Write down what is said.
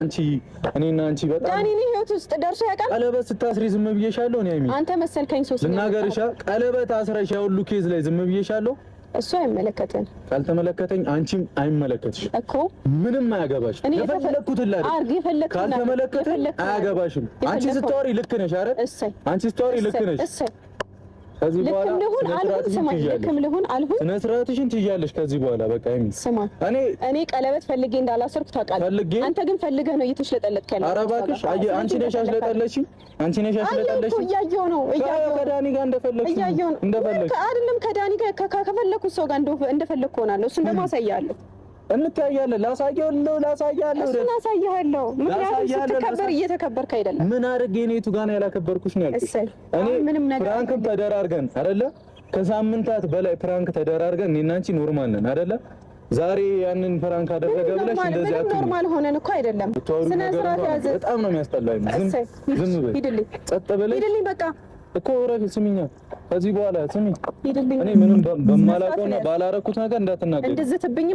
አንቺ እኔና አንቺ በጣም ዳኒ ነው ህይወት ውስጥ ደርሶ ያውቃል። ቀለበት ስታስሪ ዝም ብዬሻለሁ። እኔ አይሚ አንተ መሰልከኝ ሶስት ልናገርሻ ቀለበት አስረሽ ያው ሁሉ ኬዝ ላይ ዝም ብዬሻለሁ። እሱ አይመለከተን። ካልተመለከተኝ አንቺም አይመለከትሽ እኮ ምንም አያገባሽ። የፈለኩት አይደል? ካልተመለከተኝ አያገባሽም። አንቺ ስታወሪ ልክ ነሽ አይደል? አንቺ ስታወሪ ልክ ነሽ። ከዚህ በኋላ ስነ ስርዓትሽን ትይዣለሽ። ከዚህ በኋላ በቃ አይሚ ስማ፣ እኔ ቀለበት ፈልጌ እንዳላሰርኩ ታውቃለህ። አንተ ግን ፈልገህ ነው እየተሽለጠለጥክ ያለው። ኧረ እባክሽ አንቺ ነሽ ያሽለጠለጥሽኝ። አንቺ ነሽ ያሽለጠለጥሽኝ። እያየሁ ነው ከዳኒ ጋር እንደፈለግሽ አይደለም። ከዳኒ ጋር ከፈለኩት ሰው ጋር እንደፈለኩ ሆናለሁ። እሱን ደግሞ አሳያለሁ። እንታያለን። ላሳያለሁ። እሱን አሳያለሁ። ምክንያቱም ስትከበር እየተከበርክ አይደለም። ምን አድርጌ እኔ ቱ ጋር ያላከበርኩሽ ነው ያልኩሽ። እኔ ፍራንክ ተደራርገን አይደለ? ከሳምንታት በላይ ፍራንክ ተደራርገን እኔና አንቺ ኖርማል ነን አይደለ? ዛሬ ያንን ፍራንክ አደረገ ብለሽ እንደዚህ አትሁን። ኖርማል ሆነን እኮ አይደለም። ስነ ስርዓት ያዘ። በጣም ነው የሚያስጠላኝ። ዝም በይ። ሂድልኝ። ጸጥ በለኝ። ሂድልኝ በቃ እኮ ረፊ ስሚኛ። ከዚህ በኋላ ስሚ፣ እኔ ምንም በማላውቀውና ባላረኩት ነገር እንዳትናገሪ። እንደዝትብኝ